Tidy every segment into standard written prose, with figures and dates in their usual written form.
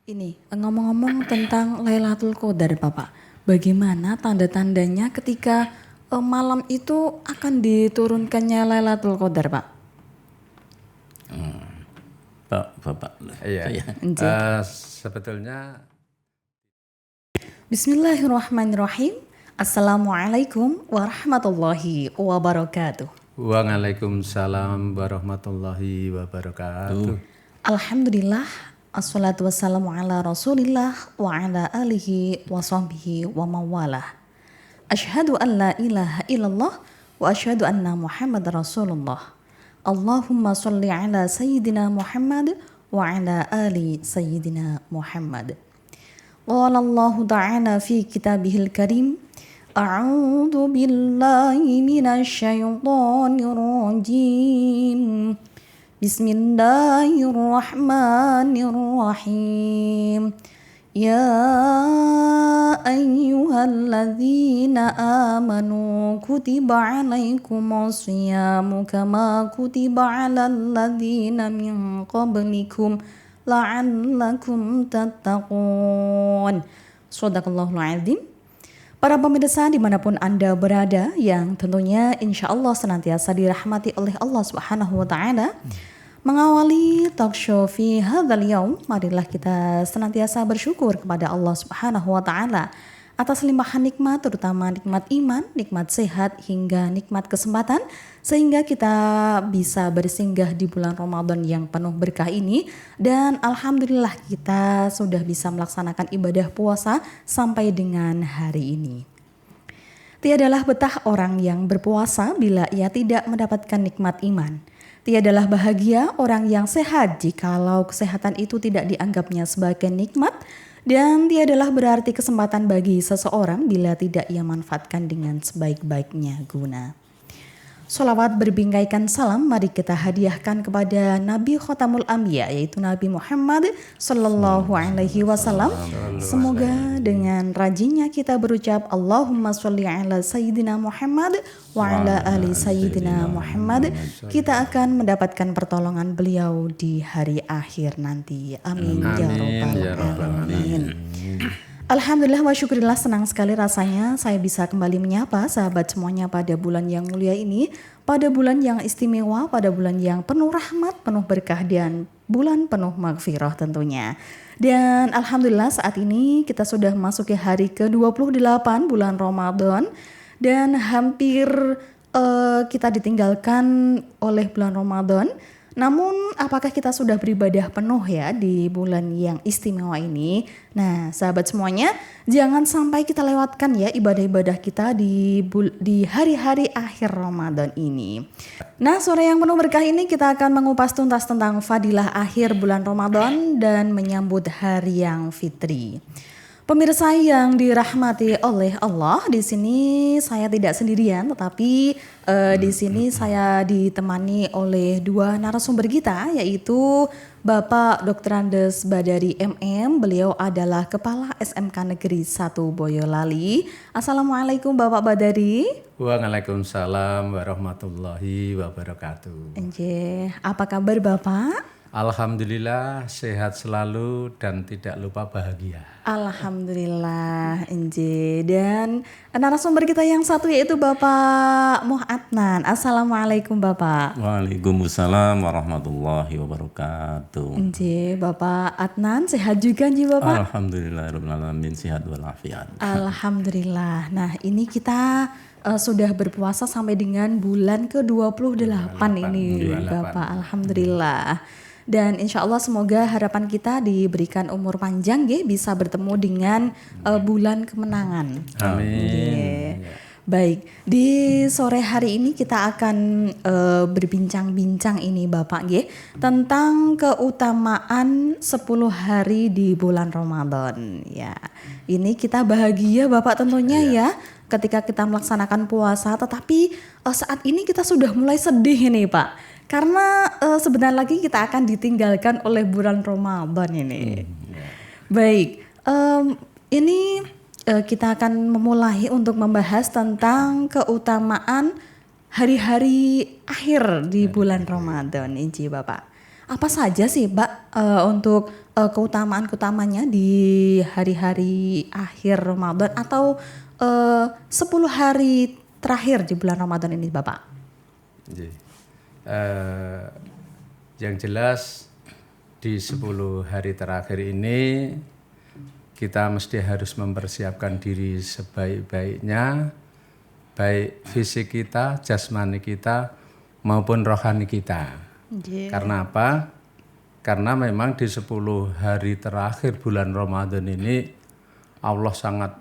Ini ngomong-ngomong tentang Lailatul Qadar, Bapak. Bagaimana tanda-tandanya ketika malam itu akan diturunkannya Lailatul Qadar, Pak? Bapak. Iya. Nggih. Sebetulnya Bismillahirrahmanirrahim. Assalamualaikum warahmatullahi wabarakatuh. Waalaikumsalam warahmatullahi wabarakatuh. Alhamdulillah, assalatu wassalamu ala rasulillah wa ala alihi wa sahbihi wa mawalah. Asyhadu an la ilaha illallah wa asyhadu anna Muhammad Rasulullah. Allahumma salli ala Sayyidina Muhammad wa ala ali Sayyidina Muhammad. Qala Allah ta'ala fi kitabihil karim, A'udzu billahi minasy syaithanir rajim. Bismillahirrahmanirrahim. Ya ayyuhalladzina amanu kutiba alaikumus syiyamu kama kutiba alal ladzina min qablikum la'allakum tattaqun. Shadaqallahul azim. Para pemirsa dimanapun Anda berada yang tentunya insya Allah senantiasa dirahmati oleh Allah Subhanahu wa Ta'ala. Mengawali talk show fi hadzal yaum, marilah kita senantiasa bersyukur kepada Allah Subhanahu wa Ta'ala atas limpahan nikmat, terutama nikmat iman, nikmat sehat hingga nikmat kesempatan, sehingga kita bisa bersinggah di bulan Ramadan yang penuh berkah ini. Dan alhamdulillah kita sudah bisa melaksanakan ibadah puasa sampai dengan hari ini. Tiadalah betah orang yang berpuasa bila ia tidak mendapatkan nikmat iman. Tiadalah bahagia orang yang sehat jikalau kesehatan itu tidak dianggapnya sebagai nikmat. Dan tiadalah berarti kesempatan bagi seseorang bila tidak ia manfaatkan dengan sebaik-baiknya guna. Sholawat berbingkaikan salam mari kita hadiahkan kepada Nabi Khotamul Anbiya, yaitu Nabi Muhammad Sallallahu Alaihi Wasallam. Semoga dengan rajinnya kita berucap Allahumma sholli ala Sayyidina Muhammad wa ala ali Sayyidina Muhammad, kita akan mendapatkan pertolongan beliau di hari akhir nanti. Amin ya rabbal alamin. Alhamdulillah wa syukurillah, senang sekali rasanya saya bisa kembali menyapa sahabat semuanya pada bulan yang mulia ini, pada bulan yang istimewa, pada bulan yang penuh rahmat, penuh berkah, dan bulan penuh maghfirah tentunya. Dan alhamdulillah saat ini kita sudah memasuki hari ke-28 bulan Ramadan, dan hampir kita ditinggalkan oleh bulan Ramadan. Namun apakah kita sudah beribadah penuh ya di bulan yang istimewa ini? Nah sahabat semuanya, jangan sampai kita lewatkan ya ibadah-ibadah kita di hari-hari akhir Ramadan ini. Nah sore yang penuh berkah ini kita akan mengupas tuntas tentang fadilah akhir bulan Ramadan dan menyambut hari yang fitri. Pemirsa yang dirahmati oleh Allah, di sini saya tidak sendirian, tetapi di sini saya ditemani oleh dua narasumber kita, yaitu Bapak Dr. Andes Badari MM. Beliau adalah Kepala SMK Negeri 1 Boyolali. Assalamualaikum Bapak Badari. Waalaikumsalam warahmatullahi wabarakatuh. Nggih, apa kabar Bapak? Alhamdulillah sehat selalu dan tidak lupa bahagia. Alhamdulillah, Enje. Dan narasumber kita yang satu yaitu Bapak Muh Adnan. Assalamualaikum Bapak. Waalaikumsalam warahmatullahi wabarakatuh. Enje, Bapak Adnan sehat juga Enje Bapak? Alhamdulillahirrahmanirrahim, sehat walafiat. Alhamdulillah. Nah ini kita sudah berpuasa sampai dengan bulan ke-28 ini Bapak. Alhamdulillah. Dan insya Allah semoga harapan kita diberikan umur panjang ya, bisa bertemu dengan bulan kemenangan. Amin. Baik, di sore hari ini kita akan berbincang-bincang ini Bapak ya, tentang keutamaan 10 hari di bulan Ramadan ya. Ini kita bahagia Bapak tentunya ya ketika kita melaksanakan puasa, tetapi saat ini kita sudah mulai sedih nih Pak. Karena sebentar lagi kita akan ditinggalkan oleh bulan Ramadan ini. Baik, ini kita akan memulai untuk membahas tentang keutamaan hari-hari akhir di bulan Ramadan ini Bapak. apa saja sih Mbak untuk keutamaan-keutamanya di hari-hari akhir Ramadan atau 10 hari terakhir di bulan Ramadan ini Bapak? Jadi, yang jelas di 10 hari terakhir ini kita mesti harus mempersiapkan diri sebaik-baiknya, baik fisik kita, jasmani kita, maupun rohani kita. Karena apa? Karena memang di 10 hari terakhir bulan Ramadan ini Allah sangat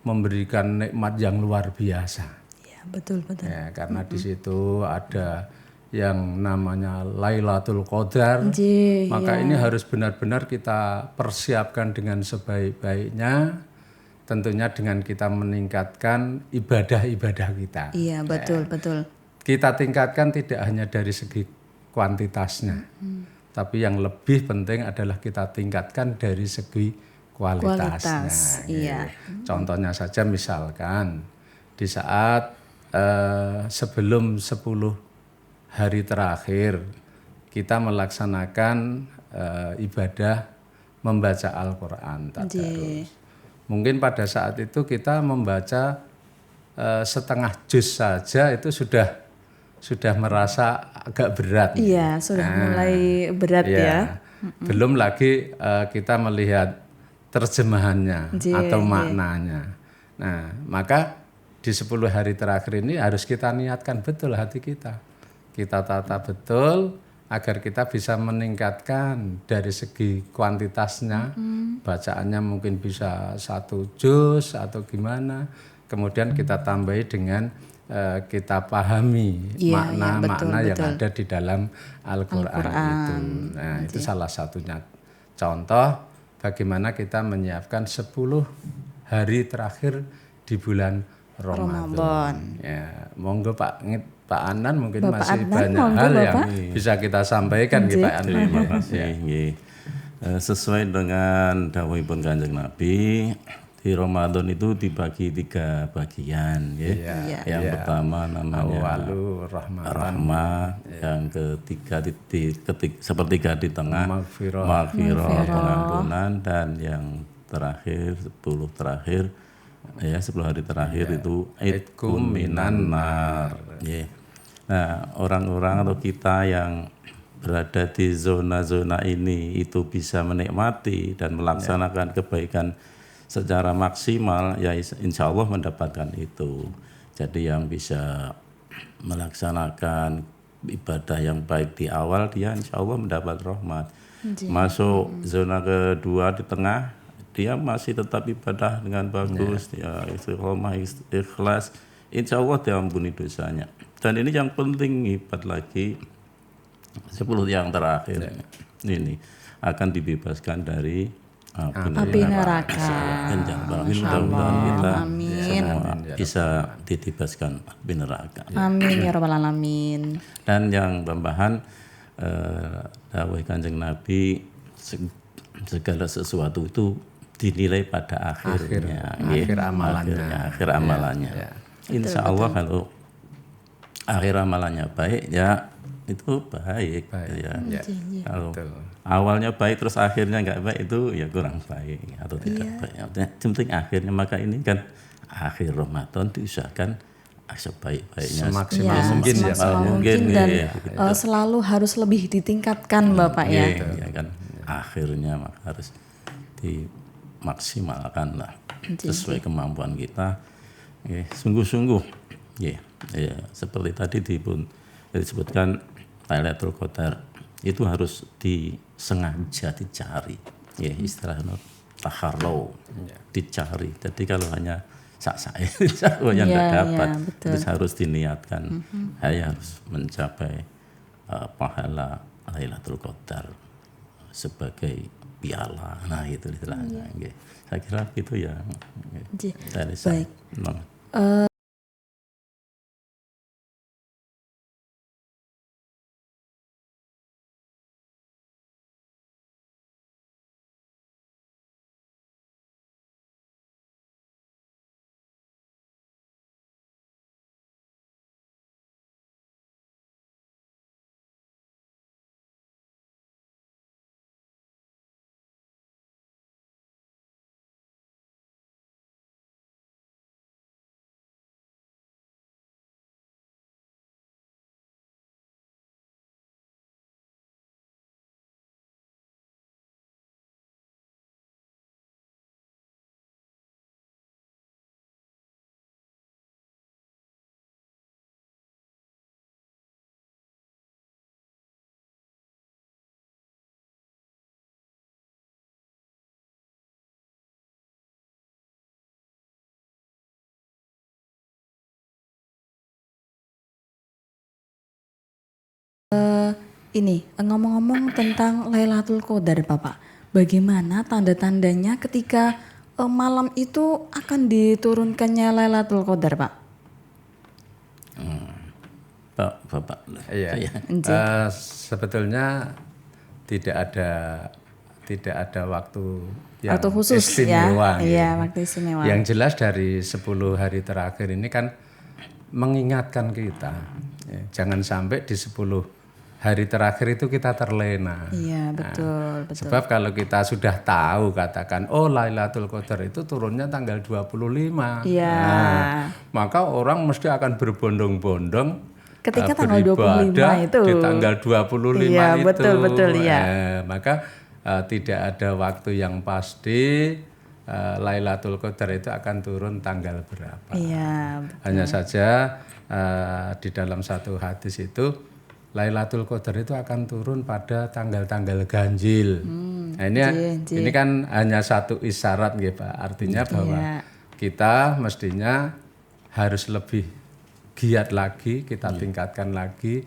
memberikan nikmat yang luar biasa. Ya, betul. Ya, karena di situ ada yang namanya Lailatul Qadar. Maka ini harus benar-benar kita persiapkan dengan sebaik-baiknya. Tentunya dengan kita meningkatkan ibadah-ibadah kita. Iya, betul. Kita tingkatkan tidak hanya dari segi kuantitasnya, tapi yang lebih penting adalah kita tingkatkan dari segi kualitasnya. Iya. Contohnya saja misalkan di saat sebelum 10 hari terakhir kita melaksanakan ibadah membaca Al-Quran tadarus. Mungkin pada saat itu kita membaca setengah juz saja itu sudah merasa agak berat. Iya, sudah mulai berat ya. Belum lagi kita melihat terjemahannya atau maknanya. Nah, maka di 10 hari terakhir ini harus kita niatkan betul hati kita. Kita tata betul agar kita bisa meningkatkan dari segi kuantitasnya. Bacaannya mungkin bisa 1 juz atau gimana. Kemudian kita tambahi dengan kita pahami makna-makna yang ada di dalam Al-Quran itu. Nah, itu salah satunya. Contoh bagaimana kita menyiapkan 10 hari terakhir di bulan Ramadan. Ya, monggo Pak Anan mungkin Bapak masih Adnan, banyak monggo, hal Bapak. yang bisa kita sampaikan Pak Anan. Terima kasih. Nggih. Sesuai dengan dawuhipun Kanjeng Nabi, di Ramadan itu dibagi 3 bagian, ya. Yang pertama namanya Awalu rahmah, yang ketiga sepertiga di tengah Maghfirah. pengampunan, dan yang terakhir 10 terakhir, ya 10 hari terakhir itu idkum minan nar. Nah, orang-orang atau kita yang berada di zona-zona ini itu bisa menikmati dan melaksanakan kebaikan secara maksimal, ya insya Allah mendapatkan itu. Jadi yang bisa melaksanakan ibadah yang baik di awal, dia insya Allah mendapat rahmat. Masuk zona kedua di tengah, dia masih tetap ibadah dengan bagus, dia istiqomah, ikhlas, insya Allah diampuni dosanya. Dan ini yang penting, hebat lagi, 10 yang terakhir ini akan dibebaskan dari api neraka. Mudah-mudahan kita semua bisa dibebaskan api neraka. Amin ya rabbal alamin. Dan yang tambahan dawuh Kanjeng Nabi, segala sesuatu itu dinilai pada akhirnya, akhir amalannya. Insya Allah kalau akhir amalannya baik, ya itu baik. Ya. Kalau awalnya baik terus akhirnya nggak baik, itu ya kurang baik atau tidak baik. Yang penting akhirnya, maka ini kan akhir Ramadan diusahakan sebaik-baiknya, semaksimal mungkin dan selalu harus lebih ditingkatkan Bapak ya. Ya kan, akhirnya maka harus dimaksimalkan lah sesuai kemampuan kita. Sungguh-sungguh, seperti tadi disebutkan Lailatul Qadar itu harus disengaja dicari, istilahnya takharau, dicari. Jadi kalau hanya sak-sae yang tidak dapat, itu harus diniatkan. Saya harus mencapai pahala Lailatul Qadar sebagai piala. Nah, itu istilahnya. Saya kira itu ya. Dari saya. ini ngomong-ngomong tentang Lailatul Qadar Bapak. Bagaimana tanda-tandanya ketika malam itu akan diturunkannya Lailatul Qadar Pak? Bapak. Iya. Sebetulnya tidak ada waktu yang Waktu khusus istimewa. ya. Iya, waktu istimewa. Yang jelas dari 10 hari terakhir ini kan mengingatkan kita, ya, jangan sampai di 10 hari terakhir itu kita terlena. Iya, betul. Sebab kalau kita sudah tahu katakan, oh Lailatul Qadar itu turunnya tanggal 25. Iya. Nah, maka orang mesti akan berbondong-bondong Ketika tanggal 25 itu. di tanggal 25 iya, itu. Betul ya. Maka tidak ada waktu yang pasti Lailatul Qadar itu akan turun tanggal berapa. Iya, betul. Hanya saja di dalam satu hadis itu Lailatul Qadar itu akan turun pada tanggal-tanggal ganjil. Nah, ini kan hanya satu isyarat nggih Pak. Artinya bahwa kita mestinya harus lebih giat lagi, kita tingkatkan lagi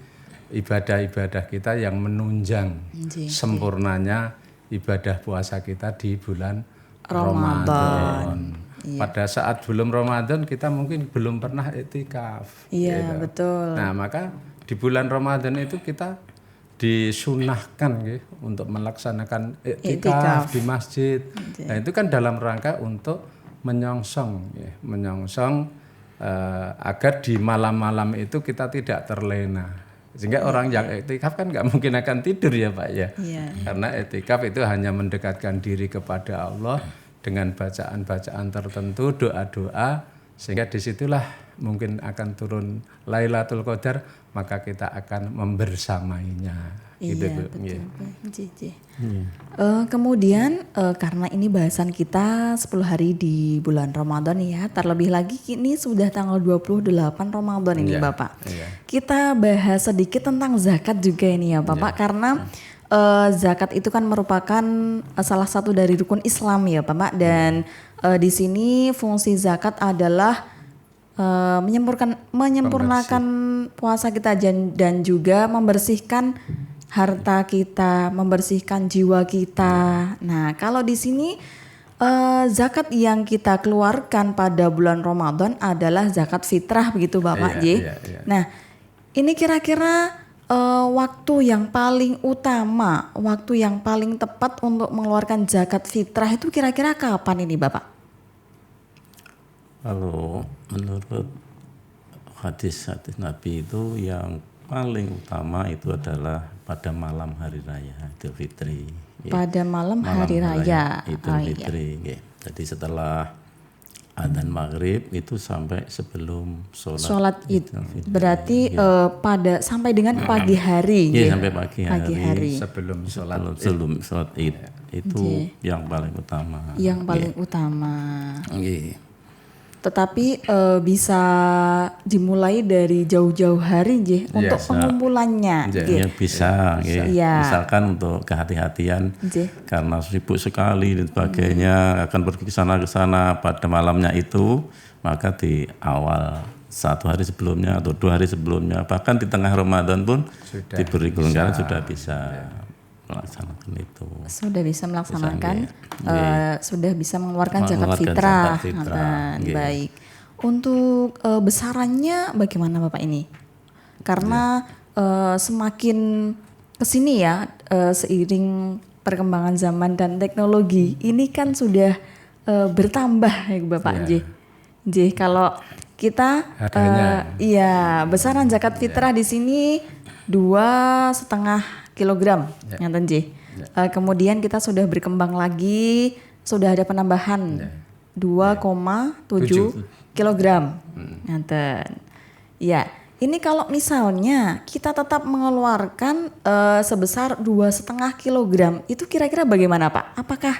ibadah-ibadah kita yang menunjang sempurnanya ibadah puasa kita di bulan Ramadan. Pada saat belum Ramadan kita mungkin belum pernah iktikaf. Iya, gitu. betul. Nah, maka di bulan Ramadan itu kita disunahkan untuk melaksanakan iktikaf di masjid. Nah, itu kan dalam rangka untuk menyongsong agar di malam-malam itu kita tidak terlena. Sehingga orang yang iktikaf kan nggak mungkin akan tidur ya Pak ya. Karena iktikaf itu hanya mendekatkan diri kepada Allah dengan bacaan-bacaan tertentu, doa-doa, sehingga disitulah mungkin akan turun Lailatul Qadar, maka kita akan membersamainya. Iya, betul. Kemudian karena ini bahasan kita 10 hari di bulan Ramadan ya, terlebih lagi ini sudah tanggal 28 Ramadan ini Bapak. Kita bahas sedikit tentang zakat juga ini ya Bapak, karena zakat itu kan merupakan salah satu dari rukun Islam ya Bapak, dan di sini fungsi zakat adalah menyempurnakan puasa kita dan juga membersihkan harta kita, membersihkan jiwa kita. Nah, kalau di sini zakat yang kita keluarkan pada bulan Ramadan adalah zakat fitrah begitu Bapak J. Nah, ini kira-kira waktu yang paling utama, waktu yang paling tepat untuk mengeluarkan zakat fitrah itu kira-kira kapan ini Bapak? Kalau menurut hadis Nabi itu yang paling utama itu adalah pada malam hari raya Idul Fitri. Pada malam hari raya Idul Fitri. Jadi setelah adzan maghrib itu sampai sebelum sholat Id. Berarti pada sampai dengan pagi hari. Iya, sampai pagi hari. Sebelum sholat Id. Itu yang paling utama. Yang paling utama. Tetapi bisa dimulai dari jauh-jauh hari untuk pengumpulannya. Ya, bisa. Misalkan untuk kehati-hatian karena sibuk sekali dan sebagainya akan pergi ke sana pada malamnya itu, maka di awal 1 hari sebelumnya atau 2 hari sebelumnya, bahkan di tengah Ramadan pun diberi kelonggaran sudah bisa melaksanakan itu. Sudah bisa melaksanakan, sudah bisa mengeluarkan zakat fitrah. Baik. Untuk besarannya bagaimana Bapak ini? Karena semakin kesini ya, seiring perkembangan zaman dan teknologi, ini kan sudah bertambah ya Bapak J. Kalau kita besaran zakat fitrah di sini 2,5 kilogram, ngaten J. Kemudian kita sudah berkembang lagi, sudah ada penambahan 2,7 kilogram, ngaten. Ya, ini kalau misalnya kita tetap mengeluarkan sebesar 2,5 kilogram, itu kira-kira bagaimana Pak? Apakah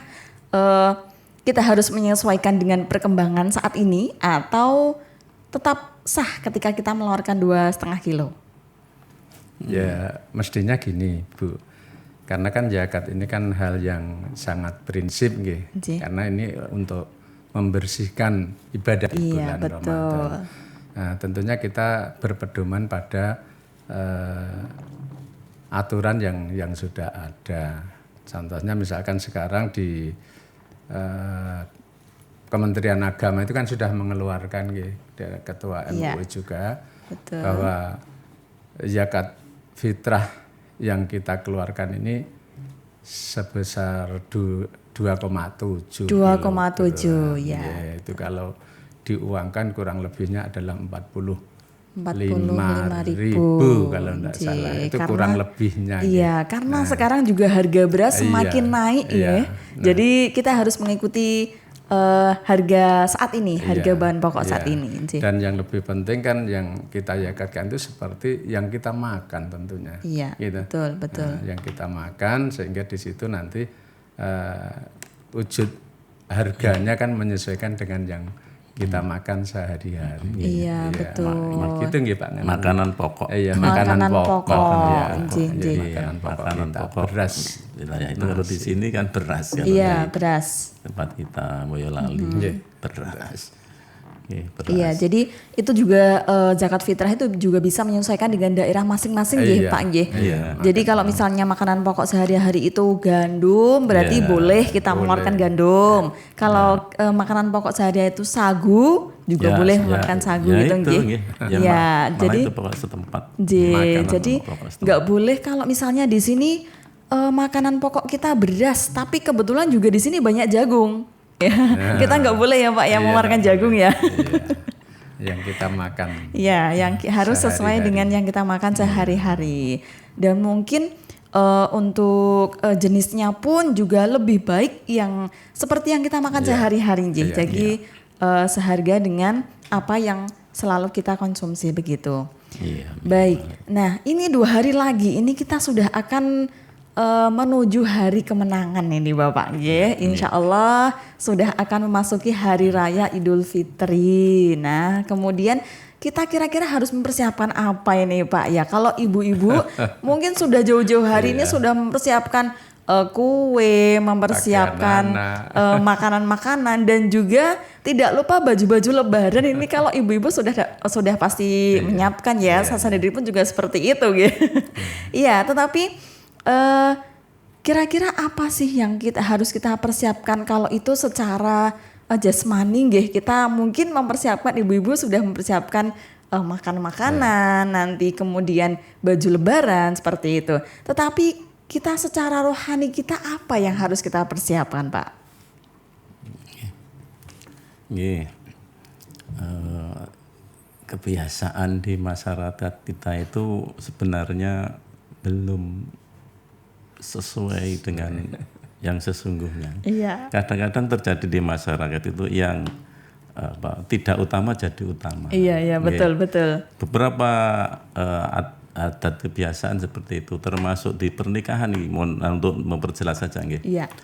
kita harus menyesuaikan dengan perkembangan saat ini atau tetap sah ketika kita mengeluarkan 2,5 kilo? Ya mestinya gini Bu, karena kan zakat ini kan hal yang sangat prinsip karena ini untuk membersihkan ibadah di bulan Ramadan. Nah, tentunya kita berpedoman pada aturan yang sudah ada. Contohnya misalkan sekarang di Kementerian Agama itu kan sudah mengeluarkan Ketua MUI juga betul. bahwa zakat fitrah yang kita keluarkan ini sebesar 2,7 ya. Itu kalau diuangkan kurang lebihnya adalah 45.000 kalau tidak salah. Itu karena, kurang lebihnya. Iya, karena sekarang juga harga beras semakin naik ya. Jadi kita harus mengikuti harga saat ini, harga bahan pokok saat ini. Dan yang lebih penting kan yang kita zakatkan itu seperti yang kita makan tentunya. Iya, gitu. betul. Nah, yang kita makan sehingga di situ nanti wujud harganya kan menyesuaikan dengan yang kita makan sehari-hari. Iya, betul. Gitu nggih Pak. Makanan pokok. Iya, makanan pokok. Ya, jadi makanan pokok beras. Wilayah itu kalau di sini kan beras kan. Iya, beras. Tempat kita Boyolali beras. Iya, jadi itu juga zakat fitrah itu juga bisa menyesuaikan dengan daerah masing-masing Pak nggih. Jadi kalau misalnya makanan pokok sehari-hari itu gandum, berarti boleh kita mengeluarkan gandum. Kalau makanan pokok sehari-hari itu sagu, juga boleh mengeluarkan sagu gitu nggih. Ya, jadi itu pokok setempat. Jadi nggak boleh kalau misalnya di sini makanan pokok kita beras, tapi kebetulan juga di sini banyak jagung. Kita nggak boleh ya Pak yang mengeluarkan jagung ya. Yang kita makan. Ya, yang harus sesuai dengan yang kita makan sehari-hari. Dan mungkin untuk jenisnya pun juga lebih baik yang seperti yang kita makan sehari-hari. Jadi seharga dengan apa yang selalu kita konsumsi begitu. Baik. Nah, ini 2 hari lagi ini kita sudah akan menuju hari kemenangan ini Bapak Insya Allah sudah akan memasuki hari raya Idul Fitri. Nah kemudian kita kira-kira harus mempersiapkan apa ini Pak ya? Kalau ibu-ibu mungkin sudah jauh-jauh hari ini sudah mempersiapkan kue, mempersiapkan makanan-makanan dan juga tidak lupa baju-baju lebaran ini kalau ibu-ibu sudah pasti menyiapkan ya. Saya sendiri pun juga seperti itu Iya, tetapi kira-kira apa sih yang harus kita persiapkan kalau itu secara jasmani kita mungkin mempersiapkan ibu-ibu sudah mempersiapkan makan-makanan nanti kemudian baju lebaran seperti itu. Tetapi kita secara rohani kita apa yang harus kita persiapkan Pak? Kebiasaan di masyarakat kita itu sebenarnya belum sesuai dengan yang sesungguhnya. Kadang-kadang terjadi di masyarakat itu yang tidak utama jadi utama. Iya, betul. Beberapa adat kebiasaan seperti itu termasuk di pernikahan nih, untuk memperjelas saja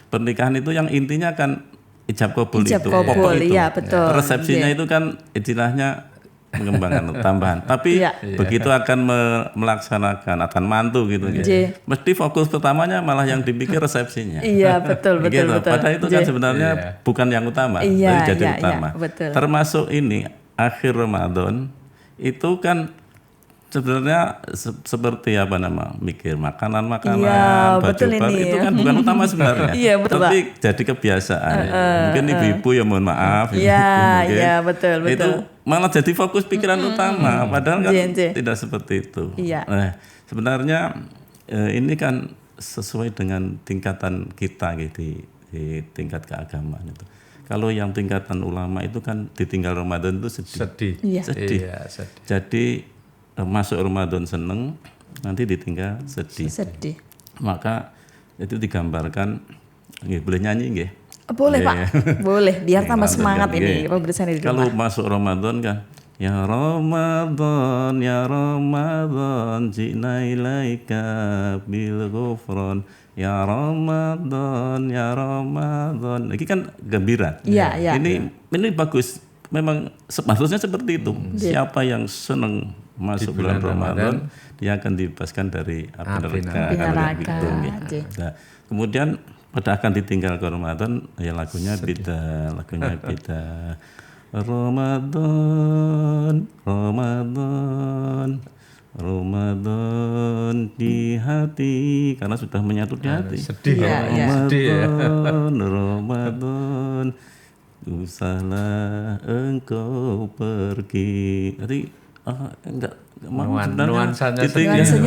Pernikahan itu yang intinya kan ijab kabul itu. Kabul, iya betul. Resepsinya itu kan istilahnya mengembangkan tambahan. Tapi begitu akan melaksanakan, akan mantu gitu mesti fokus pertamanya malah yang dipikir resepsinya. Iya, betul. Padahal itu kan sebenarnya bukan yang utama, jadi utama. Termasuk ini akhir Ramadan itu kan sebenarnya seperti mikir makanan, baju baru itu kan bukan utama sebenarnya. Tapi jadi kebiasaan. Mungkin ibu-ibu ya mohon maaf. Iya, betul. Itu malah jadi fokus pikiran utama, padahal kan tidak seperti itu. Nah, sebenarnya ini kan sesuai dengan tingkatan kita di tingkat keagamaan itu. Kalau yang tingkatan ulama itu kan ditinggal Ramadan itu sedih. Jadi masuk Ramadan seneng, nanti ditinggal sedih. Maka itu digambarkan, boleh nyanyi nggih? Boleh Pak, boleh biar tambah semangat ini pemberitaan di rumah. Kalau masuk Ramadan kan, ya Ramadan, ji'na ilaika bil ghufran. Ya Ramadan. Ini kan gembira. Ini bagus. Memang sepatutnya seperti itu. Siapa yang senang masuk bulan Ramadan, dia akan dibebaskan dari api neraka. Nah, kemudian pada akan ditinggal ke Ramadan, ya lagunya beda. Ramadan, Ramadan di hati, karena sudah menyatu di hati. Sedih Ramadan, Ramadan, usahlah engkau pergi. Jadi enggak mau nuansanya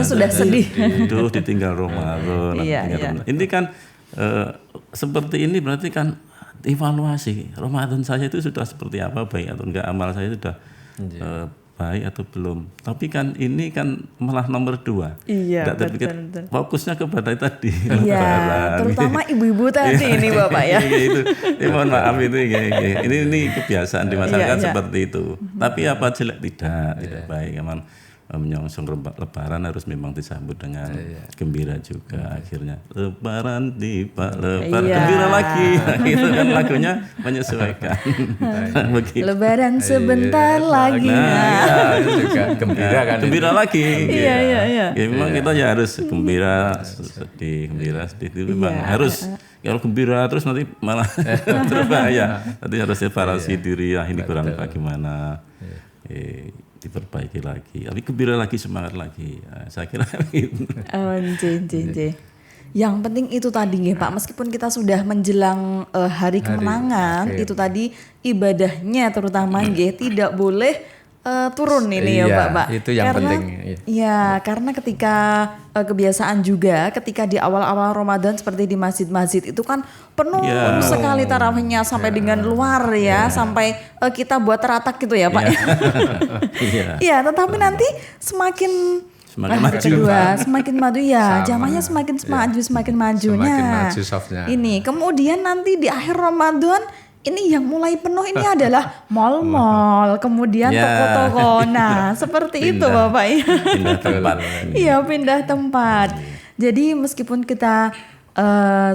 sudah sedih. Aduh, ditinggal Ramadan. Ini kan seperti ini berarti kan evaluasi Ramadan saya itu sudah seperti apa, baik atau enggak, amal saya sudah baik atau belum. Tapi kan ini kan malah nomor 2. Iya, betul. Fokusnya kepada tadi. Iya, terutama ibu-ibu tadi ini Bapak ya. Itu. Mohon maaf itu ya. Ini kebiasaan di masyarakat seperti itu. Tapi apa jelek tidak baik. Emang menyongsong Lebaran harus memang disambut dengan gembira juga. Akhirnya Lebaran tiba, gembira lagi. Itu kan lagunya menyesuaikan. Lebaran sebentar lagi. Itu juga gembira kan. Gembira lagi. Iya. Ya, memang kita ya harus gembira sedih itu memang harus. Kalau gembira terus nanti malah berbahaya. Nanti harus evaluasi diri, ini kurang bagaimana. Diperbaiki lagi, tapi gembira lagi, semangat lagi. Saya kira gitu. Yang penting itu tadi nggih Pak, meskipun kita sudah menjelang hari kemenangan, itu tadi ibadahnya terutama nggih tidak boleh turun ini ya Pak. Itu yang penting. Iya, karena ketika kebiasaan juga ketika di awal-awal Ramadan seperti di masjid-masjid itu kan penuh sekali tarawihnya sampai dengan luar ya, sampai kita buat teratak gitu ya Pak. Iya, tetapi nanti semakin maju ya, jamaahnya semakin maju. Semakin maju softnya. Ini kemudian nanti di akhir Ramadan ini yang mulai penuh ini adalah mal-mal, kemudian toko-toko. Nah, seperti itu Bapak ya. Pindah tempat. Iya, pindah tempat. Jadi meskipun kita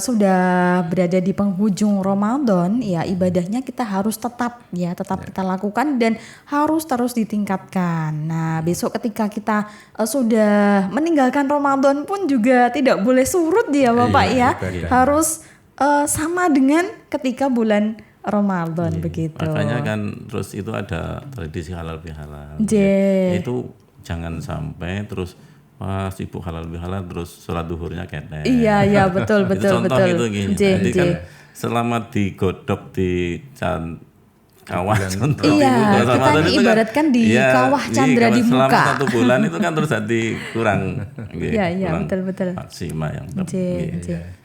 sudah berada di penghujung Ramadan, ya ibadahnya kita harus tetap kita lakukan dan harus terus ditingkatkan. Nah, besok ketika kita sudah meninggalkan Ramadan pun juga tidak boleh surut ya Bapak ya. Harus sama dengan ketika bulan Ramadan begitu. Makanya kan terus itu ada tradisi halal bihalal. Itu jangan sampai terus sibuk halal bihalal terus sholat duhurnya ketek. Iya betul. Contoh itu gini. Jadi kan selama digodok di kawah contoh. Iya, kita kan ibaratkan di kawah candra di muka. Selama 1 bulan itu kan terus jadi kurang. Iya betul. Maksimal yang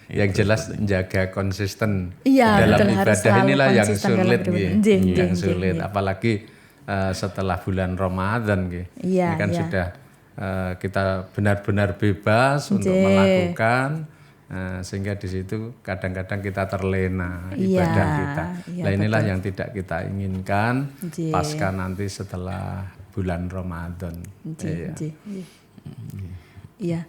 Yang jelas menjaga konsisten dalam ibadah inilah yang sulit, apalagi setelah bulan Ramadan ini kan sudah kita benar-benar bebas untuk melakukan, sehingga di situ kadang-kadang kita terlena ibadah kita. Nah inilah yang tidak kita inginkan pasca nanti setelah bulan Ramadan. Iya.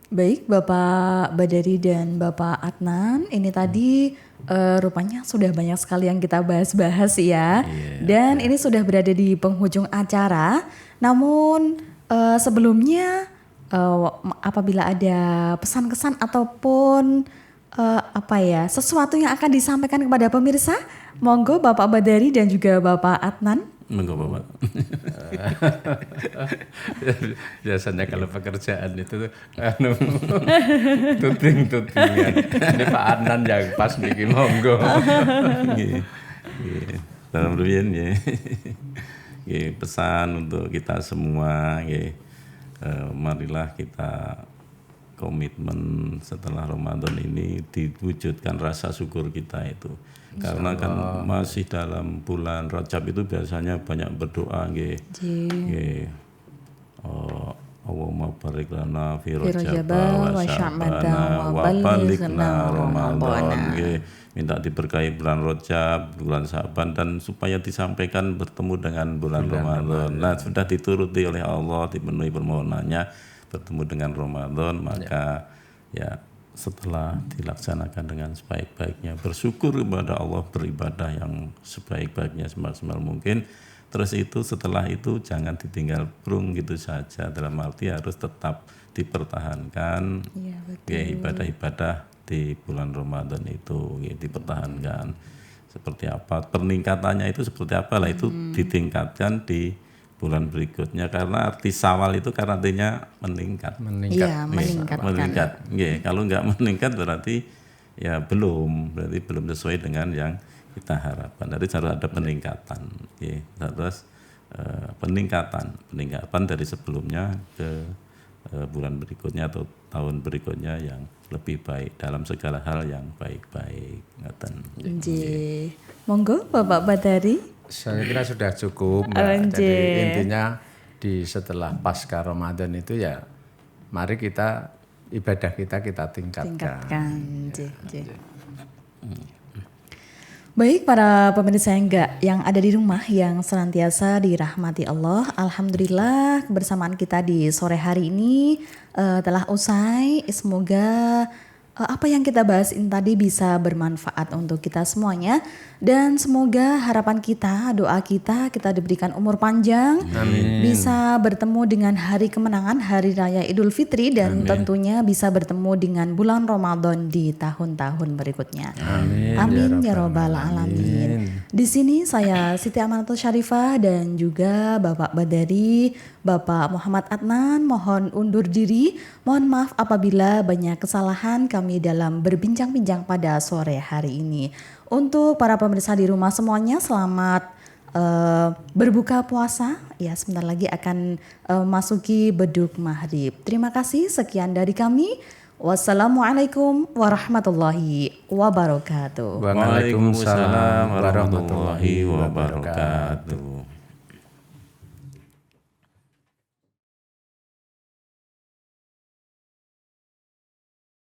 Baik Bapak Badari dan Bapak Adnan, ini tadi rupanya sudah banyak sekali yang kita bahas-bahas ya. Dan ini sudah berada di penghujung acara. Namun sebelumnya apabila ada pesan-kesan ataupun sesuatu yang akan disampaikan kepada pemirsa, monggo Bapak Badari dan juga Bapak Adnan. Monggo Bapak. Biasanya kalau pekerjaan itu tuting-tutingan. Ini Pak Adnan yang pas bikin monggo. Dalam rupiah ya. Pesan untuk kita semua, marilah kita komitmen setelah Ramadan ini diwujudkan rasa syukur kita itu. Karena kan masih dalam bulan Rajab itu biasanya banyak berdoa Allahumma barik lana fi Rajab wa sya'bana wa balighna Ramadan. Minta diberkahi bulan Rajab, bulan Syaban, dan supaya disampaikan bertemu dengan bulan Ramadan. Nah, sudah dituruti oleh Allah, dipenuhi permohonannya bertemu dengan Ramadan, maka setelah dilaksanakan dengan sebaik-baiknya, bersyukur kepada Allah, beribadah yang sebaik-baiknya semaksimal mungkin. Terus itu setelah itu jangan ditinggal brung gitu saja, dalam arti harus tetap dipertahankan ibadah-ibadah di bulan Ramadan itu dipertahankan. Seperti apa peningkatannya itu, seperti apa lah itu ditingkatkan di bulan berikutnya, karena arti Syawal itu karena artinya meningkat. Iya, meningkatkan. Meningkat. Nggih, kalau nggak meningkat berarti ya berarti belum sesuai dengan yang kita harapkan. Jadi harus ada peningkatan. Nggih, terus peningkatan dari sebelumnya ke bulan berikutnya atau tahun berikutnya yang lebih baik dalam segala hal yang baik-baik. Nggih. Monggo Bapak Badari. Saya kira sudah cukup, Mbak. Jadi intinya setelah pasca Ramadan itu ya mari kita ibadah kita tingkatkan. Baik para pemirsa yang ada di rumah yang senantiasa dirahmati Allah, alhamdulillah kebersamaan kita di sore hari ini telah usai. Semoga apa yang kita bahas ini tadi bisa bermanfaat untuk kita semuanya, dan semoga harapan kita, doa kita diberikan umur panjang. Amin. Bisa bertemu dengan hari kemenangan, hari raya Idul Fitri, dan tentunya bisa bertemu dengan bulan Ramadan di tahun-tahun berikutnya. Amin ya robbal alamin. Di sini saya Siti Amanatul Syarifah dan juga Bapak Badari, Bapak Muhammad Adnan mohon undur diri. Mohon maaf apabila banyak kesalahan kami dalam berbincang-bincang pada sore hari ini. Untuk para pemirsa di rumah semuanya, selamat berbuka puasa. Ya, sebentar lagi akan masuki beduk maghrib. Terima kasih, sekian dari kami. Wassalamualaikum warahmatullahi wabarakatuh. Waalaikumsalam warahmatullahi wabarakatuh.